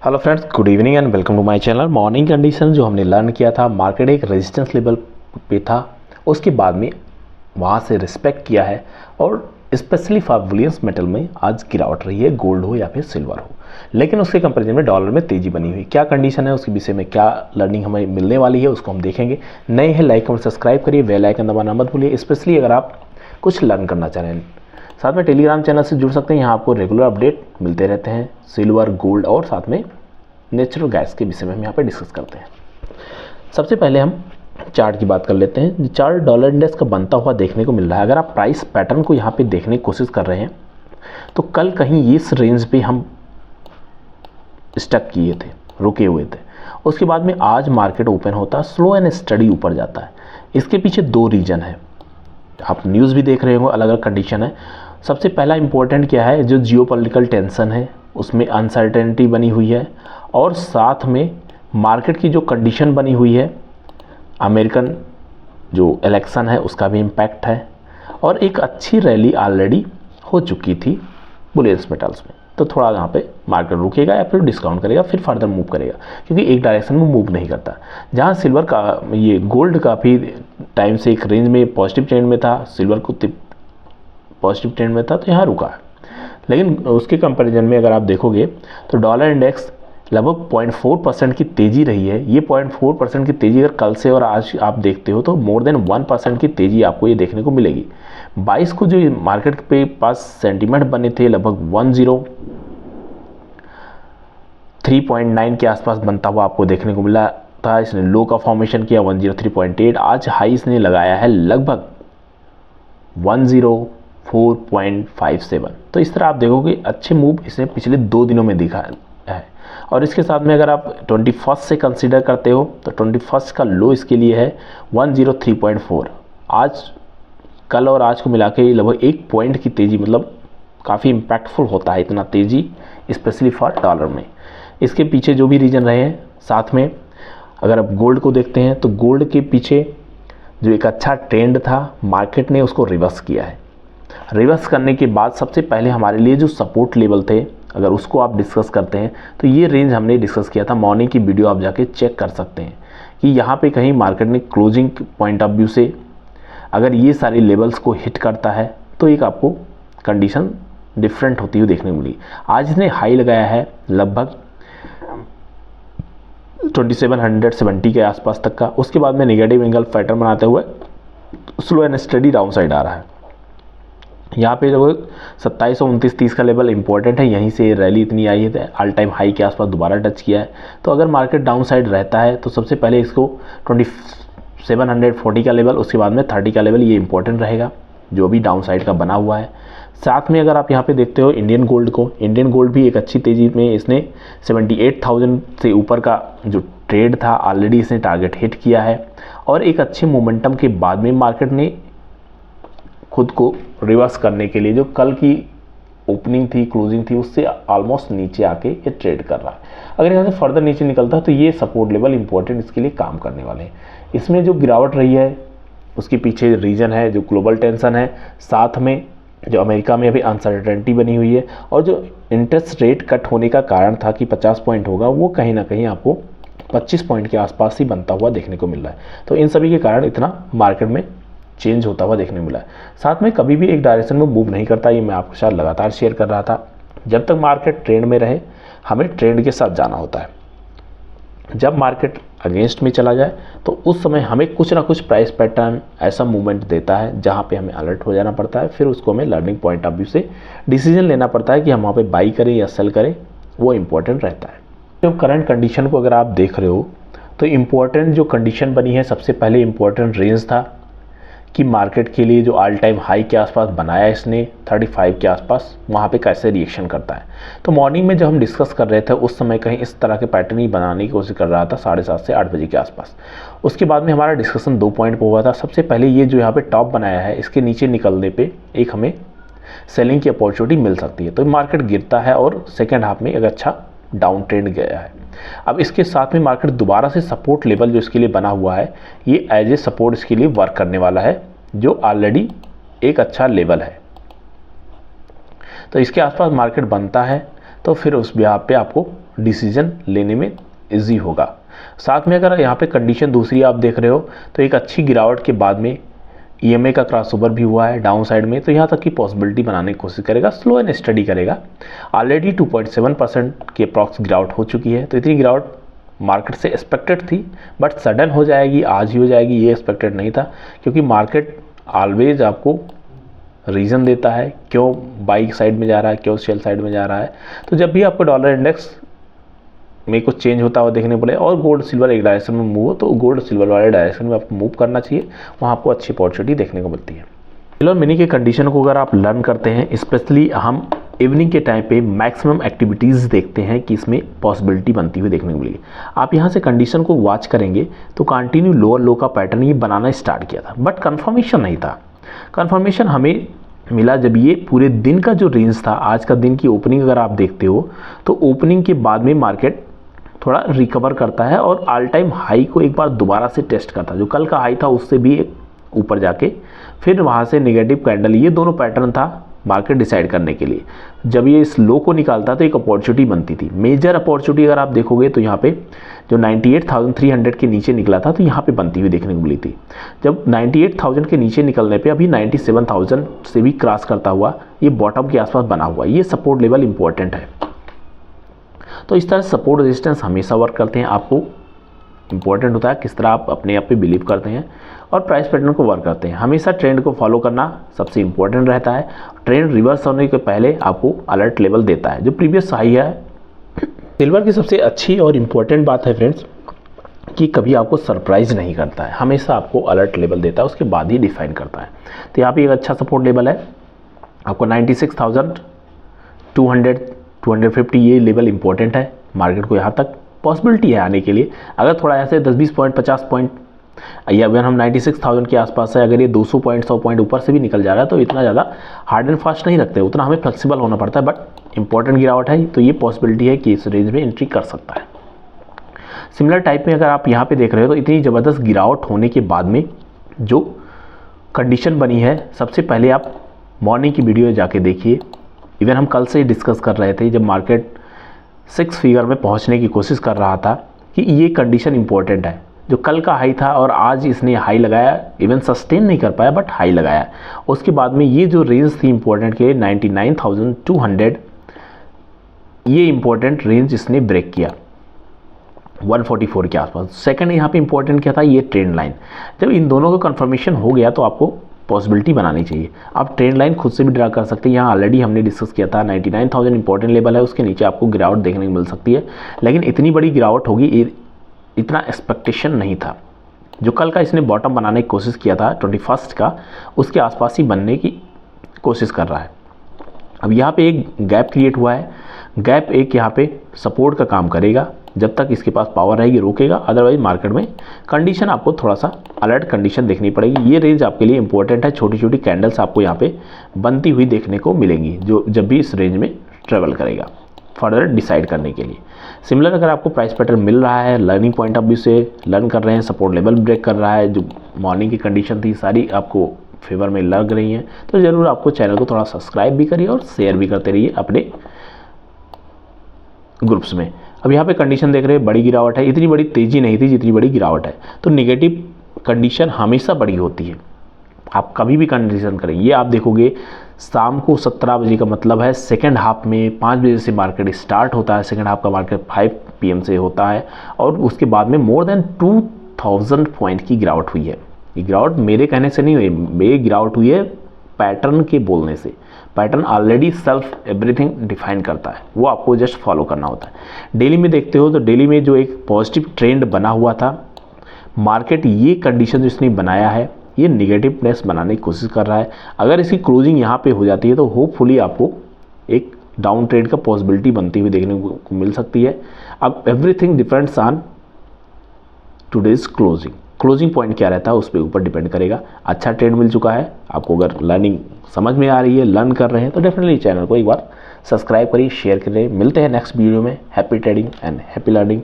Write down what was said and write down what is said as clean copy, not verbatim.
Hello friends, good evening and welcome to my channel. Morning condition जो हमने learn किया था, मार्केट एक रेजिस्टेंस लेवल पे था, उसके बाद में वहाँ से रिस्पेक्ट किया है और स्पेशली फॉर बुलियन मेटल में आज गिरावट रही है, गोल्ड हो या फिर सिल्वर हो। लेकिन उसके कंपेरिजन में डॉलर में तेज़ी बनी हुई। क्या कंडीशन है, उसके विषय में क्या लर्निंग हमें मिलने वाली है, उसको हम देखेंगे। नए हैं लाइक और सब्सक्राइब करिए, बेल आइकन दबाना मत भूलिए, स्पेशली अगर आप कुछ लर्न करना चाह रहे हैं। साथ में टेलीग्राम चैनल से जुड़ सकते हैं, यहाँ आपको रेगुलर अपडेट मिलते रहते हैं सिल्वर, गोल्ड और साथ में नेचुरल गैस के विषय में हम यहाँ पे डिस्कस करते हैं। सबसे पहले हम चार्ट की बात कर लेते हैं। चार्ट डॉलर इंडेक्स का बनता हुआ देखने को मिल रहा है। अगर आप प्राइस पैटर्न को यहाँ पे देखने की कोशिश कर रहे हैं तो कल कहीं इस रेंज पे हम स्टक किए थे, रुके हुए थे। उसके बाद में आज मार्केट ओपन होता है, स्लो एंड स्टडी ऊपर जाता है। इसके पीछे दो रीजन है, आप न्यूज़ भी देख रहे हो, अलग अलग कंडीशन है। सबसे पहला इंपॉर्टेंट क्या है, जो जियोपॉलिटिकल टेंशन है उसमें अनसर्टेनिटी बनी हुई है और साथ में मार्केट की जो कंडीशन बनी हुई है, अमेरिकन जो इलेक्शन है उसका भी इम्पैक्ट है और एक अच्छी रैली ऑलरेडी हो चुकी थी बुलियन मेटल्स में। तो थोड़ा यहाँ पे मार्केट रुकेगा या फिर डिस्काउंट करेगा, फिर फर्दर मूव करेगा, क्योंकि एक डायरेक्शन में मूव नहीं करता। जहाँ सिल्वर का ये गोल्ड काफ़ी टाइम से एक रेंज में पॉजिटिव ट्रेंड में था, सिल्वर को पॉजिटिव ट्रेंड में था, तो यहाँ रुका है। लेकिन उसके कंपैरिजन में अगर आप देखोगे तो डॉलर इंडेक्स लगभग 0.4% की तेज़ी रही है। ये 0.4% की तेज़ी अगर कल से और आज आप देखते हो तो मोर देन 1% की तेज़ी आपको ये देखने को मिलेगी। 22 को जो मार्केट पे पास सेंटीमेंट बने थे, लगभग 103.9 के आसपास बनता हुआ आपको देखने को मिला था। इसने लो का फॉर्मेशन किया 103.8, आज हाई इसने लगाया है लगभग 104.57। तो इस तरह आप देखोगे अच्छे मूव इसने पिछले 2 दिनों में दिखा है। और इसके साथ में अगर आप 21 से कंसीडर करते हो तो 21 का लो इसके लिए है 103.4। आज कल और आज को मिला के लगभग 1 पॉइंट की तेज़ी, मतलब काफ़ी इम्पैक्टफुल होता है इतना तेज़ी, स्पेशली फॉर डॉलर में। इसके पीछे जो भी रीज़न रहे हैं, साथ में अगर आप गोल्ड को देखते हैं तो गोल्ड के पीछे जो एक अच्छा ट्रेंड था, मार्केट ने उसको रिवर्स किया है। रिवर्स करने के बाद सबसे पहले हमारे लिए जो सपोर्ट लेवल थे, अगर उसको आप डिस्कस करते हैं तो ये रेंज हमने डिस्कस किया था। मॉर्निंग की वीडियो आप जाके चेक कर सकते हैं कि यहाँ पे कहीं मार्केट ने क्लोजिंग पॉइंट ऑफ व्यू से अगर ये सारे लेवल्स को हिट करता है तो एक आपको कंडीशन डिफरेंट होती हुई देखने को मिली। आज इसने हाई लगाया है लगभग 2770 के आसपास तक का। उसके बाद में नेगेटिव एंगल पैटर्न बनाते हुए slow and steady down side आ रहा है। यहाँ पे जो 2729-30 का लेवल इंपॉर्टेंट है, यहीं से रैली इतनी आई है, ऑल टाइम हाई के आसपास दोबारा टच किया है। तो अगर मार्केट डाउन साइड रहता है तो सबसे पहले इसको 2740 का लेवल, उसके बाद में 30 का लेवल, ये इंपॉर्टेंट रहेगा जो भी डाउन साइड का बना हुआ है। साथ में अगर आप यहाँ पे देखते हो इंडियन गोल्ड को, इंडियन गोल्ड भी एक अच्छी तेज़ी में इसने 78,000 से ऊपर का जो ट्रेड था ऑलरेडी इसने टारगेट हिट किया है और एक अच्छे मोमेंटम के बाद में मार्केट ने खुद को रिवर्स करने के लिए जो कल की ओपनिंग थी, क्लोजिंग थी, उससे ऑलमोस्ट नीचे आके ये ट्रेड कर रहा है। अगर यहाँ से फर्दर नीचे निकलता है तो ये सपोर्ट लेवल इंपॉर्टेंट इसके लिए काम करने वाले हैं। इसमें जो गिरावट रही है उसके पीछे रीज़न है जो ग्लोबल टेंशन है, साथ में जो अमेरिका में अभी अनसर्टेनिटी बनी हुई है और जो इंटरेस्ट रेट कट होने का कारण था कि 50 पॉइंट होगा, वो कहीं ना कहीं आपको 25 पॉइंट के आसपास ही बनता हुआ देखने को मिल रहा है। तो इन सभी के कारण इतना मार्केट में चेंज होता हुआ देखने मिला है। साथ में कभी भी एक डायरेक्शन में मूव नहीं करता, ये मैं आपके साथ लगातार शेयर कर रहा था। जब तक मार्केट ट्रेंड में रहे हमें ट्रेंड के साथ जाना होता है। जब मार्केट अगेंस्ट में चला जाए तो उस समय हमें कुछ ना कुछ प्राइस पैटर्न ऐसा मूवमेंट देता है जहाँ पे हमें अलर्ट हो जाना पड़ता है। फिर उसको हमें लर्निंग पॉइंट ऑफ व्यू से डिसीजन लेना पड़ता है कि हम वहाँ पे बाई करें या सेल करें, वो इम्पोर्टेंट रहता है। तो करंट कंडीशन को अगर आप देख रहे हो तो इम्पोर्टेंट जो कंडीशन बनी है, सबसे पहले इम्पोर्टेंट रेंज था कि मार्केट के लिए जो ऑल टाइम हाई के आसपास बनाया इसने 35 के आसपास, वहाँ पे कैसे रिएक्शन करता है। तो मॉर्निंग में जब हम डिस्कस कर रहे थे उस समय कहीं इस तरह के पैटर्न ही बनाने की कोशिश कर रहा था 7:30 से 8 बजे के आसपास। उसके बाद में हमारा डिस्कशन 2 पॉइंट पर हुआ था। सबसे पहले ये जो यहाँ पे टॉप बनाया है, इसके नीचे निकलने पर एक हमें सेलिंग की अपॉर्चुनिटी मिल सकती है। तो मार्केट गिरता है और सेकेंड हाफ में एक अच्छा डाउन ट्रेंड गया है। अब इसके साथ में मार्केट दोबारा से सपोर्ट लेवल जो इसके लिए बना हुआ है, ये एज ए सपोर्ट इसके लिए वर्क करने वाला है, जो ऑलरेडी एक अच्छा लेवल है। तो इसके आसपास मार्केट बनता है तो फिर उस ब्याह पे आपको डिसीजन लेने में ईजी होगा। साथ में अगर यहाँ पे कंडीशन दूसरी आप देख रहे हो तो एक अच्छी गिरावट के बाद में EMA का क्रॉसओवर भी हुआ है डाउन साइड में, तो यहाँ तक की पॉसिबिलिटी बनाने की कोशिश करेगा, स्लो एंड स्टडी करेगा। ऑलरेडी 2.7% के अप्रॉक्स गिरावट हो चुकी है, तो इतनी गिरावट मार्केट से एक्सपेक्टेड थी, बट सडन हो जाएगी, आज ही हो जाएगी, ये एक्सपेक्टेड नहीं था, क्योंकि मार्केट ऑलवेज आपको रीज़न देता है क्यों बाई साइड में जा रहा है, क्यों सेल साइड में जा रहा है। तो जब भी आपको डॉलर इंडेक्स में कुछ चेंज होता हुआ देखने पड़े और गोल्ड सिल्वर एक डायरेक्शन में मूव हो, तो गोल्ड सिल्वर वाले डायरेक्शन में आपको मूव करना चाहिए, वहाँ आपको अच्छी अपॉर्चुनिटी देखने को मिलती है। सिल्वर मनी के कंडीशन को अगर आप लर्न करते हैं, स्पेशली हम इवनिंग के टाइम पे मैक्सिमम एक्टिविटीज़ देखते हैं कि इसमें पॉसिबिलिटी बनती हुई देखने को मिलेगी। आप यहाँ से कंडीशन को वॉच करेंगे तो कंटिन्यू लोअर लो का पैटर्न ये बनाना स्टार्ट किया था, बट कन्फर्मेशन नहीं था। कन्फर्मेशन हमें मिला जब ये पूरे दिन का जो रेंज था, आज का दिन की ओपनिंग अगर आप देखते हो तो ओपनिंग के बाद में मार्केट थोड़ा रिकवर करता है और ऑल टाइम हाई को एक बार दोबारा से टेस्ट करता है, जो कल का हाई था उससे भी एक ऊपर जाके फिर वहाँ से नेगेटिव कैंडल, ये दोनों पैटर्न था मार्केट डिसाइड करने के लिए। जब ये इस लो को निकालता तो एक अपॉर्चुनिटी बनती थी, मेजर अपॉर्चुनिटी अगर आप देखोगे तो यहाँ पे जो 98,300 के नीचे निकला था तो यहाँ पे बनती हुई देखने को मिली थी। जब 98,000 के नीचे निकलने पे अभी 97,000 से भी क्रॉस करता हुआ ये बॉटम के आसपास बना हुआ, ये सपोर्ट लेवल इंपॉर्टेंट है। तो इस तरह सपोर्ट रेजिस्टेंस हमेशा वर्क करते हैं, आपको इंपॉर्टेंट होता है किस तरह आप अपने आप पे बिलीव करते हैं और प्राइस पैटर्न को वर्क करते हैं। हमेशा ट्रेंड को फॉलो करना सबसे इंपॉर्टेंट रहता है। ट्रेंड रिवर्स होने के पहले आपको अलर्ट लेवल देता है, जो प्रीवियस हाई है। सिल्वर की सबसे अच्छी और इम्पोर्टेंट बात है फ्रेंड्स कि कभी आपको सरप्राइज नहीं करता है, हमेशा आपको अलर्ट लेवल देता है, उसके बाद ही डिफाइन करता है। तो यहाँ पे एक अच्छा सपोर्ट लेवल है आपको 96,200 250, ये लेवल इंपॉर्टेंट है। मार्केट को यहाँ तक पॉसिबिलिटी है आने के लिए। अगर थोड़ा ऐसे 10-20 पॉइंट 50 पॉइंट या अगर हम 96,000 के आसपास है, अगर ये 200 पॉइंट 100 पॉइंट ऊपर से भी निकल जा रहा है तो इतना ज़्यादा हार्ड एंड फास्ट नहीं रखते, उतना हमें फ्लेक्सिबल होना पड़ता है। बट इंपॉर्टेंट गिरावट है तो ये पॉसिबिलिटी है कि इस रेंज में एंट्री कर सकता है। सिमिलर टाइप में अगर आप यहाँ पे देख रहे हो तो इतनी ज़बरदस्त गिरावट होने के बाद में जो कंडीशन बनी है, सबसे पहले आप मॉर्निंग की वीडियो जाके देखिए। इवन हम कल से डिस्कस कर रहे थे जब मार्केट 6 फिगर में पहुंचने की कोशिश कर रहा था कि ये कंडीशन इंपॉर्टेंट है। जो कल का हाई था और आज इसने हाई लगाया, इवन सस्टेन नहीं कर पाया बट हाई लगाया। उसके बाद में ये जो रेंज थी इंपॉर्टेंट के 99,200, ये इंपॉर्टेंट रेंज इसने ब्रेक किया 144 के आसपास। सेकंड यहाँ पे इंपॉर्टेंट क्या था, ये ट्रेंड लाइन। जब इन दोनों का कंफर्मेशन हो गया तो आपको पॉसिबिलिटी बनानी चाहिए। आप ट्रेंड लाइन खुद से भी ड्रा कर सकते हैं। यहाँ ऑलरेडी हमने डिस्कस किया था 99,000 इंपॉर्टेंट लेवल है, उसके नीचे आपको गिरावट देखने को मिल सकती है, लेकिन इतनी बड़ी गिरावट होगी इतना एक्सपेक्टेशन नहीं था। जो कल का इसने बॉटम बनाने की कोशिश किया था 21 का, उसके आसपास ही बनने की कोशिश कर रहा है। अब यहाँ पे एक गैप क्रिएट हुआ है, गैप एक यहाँ पे सपोर्ट का काम करेगा, जब तक इसके पास पावर रहेगी रोकेगा, अदरवाइज मार्केट में कंडीशन आपको थोड़ा सा अलर्ट कंडीशन देखनी पड़ेगी। ये रेंज आपके लिए इंपॉर्टेंट है, छोटी छोटी कैंडल्स आपको यहाँ पे बनती हुई देखने को मिलेंगी जो जब भी इस रेंज में ट्रेवल करेगा फर्दर डिसाइड करने के लिए। सिमिलर अगर आपको प्राइस पैटर्न मिल रहा है, लर्निंग पॉइंट ऑफ व्यू से लर्न कर रहे हैं, सपोर्ट लेवल ब्रेक कर रहा है, जो मॉर्निंग की कंडीशन थी सारी आपको फेवर में लग रही हैं, तो ज़रूर आपको चैनल को थोड़ा सब्सक्राइब भी करिए और शेयर भी करते रहिए अपने ग्रुप्स में। अब यहाँ पे कंडीशन देख रहे हैं, बड़ी गिरावट है, इतनी बड़ी तेज़ी नहीं थी जितनी बड़ी गिरावट है। तो नेगेटिव कंडीशन हमेशा बड़ी होती है, आप कभी भी कंडीशन करें। ये आप देखोगे शाम को 17 बजे का मतलब है सेकेंड हाफ में 5 बजे से मार्केट स्टार्ट होता है, सेकेंड हाफ का मार्केट 5 PM से होता है, और उसके बाद में मोर देन 2000 पॉइंट की गिरावट हुई है। ये गिरावट मेरे कहने से नहीं हुई, मेरी गिरावट हुई है पैटर्न के बोलने से। Pattern already self everything define करता है, वो आपको जस्ट फॉलो करना होता है। डेली में देखते हो तो डेली में जो एक पॉजिटिव ट्रेंड बना हुआ था, मार्केट ये कंडीशन जो इसने बनाया है ये निगेटिवनेस बनाने की कोशिश कर रहा है। अगर इसकी क्लोजिंग यहाँ पे हो जाती है तो होपफुली आपको एक डाउन ट्रेंड का पॉसिबिलिटी बनती हुई देखने को मिल सकती है। अब everything depends on today's closing point क्या रहता है उस पर ऊपर डिपेंड करेगा। अच्छा ट्रेंड मिल चुका है आपको, अगर लर्निंग समझ में आ रही है, लर्न कर रहे हैं तो डेफिनेटली चैनल को एक बार सब्सक्राइब करिए, शेयर करिए। मिलते हैं नेक्स्ट वीडियो में। Happy trading and happy learning.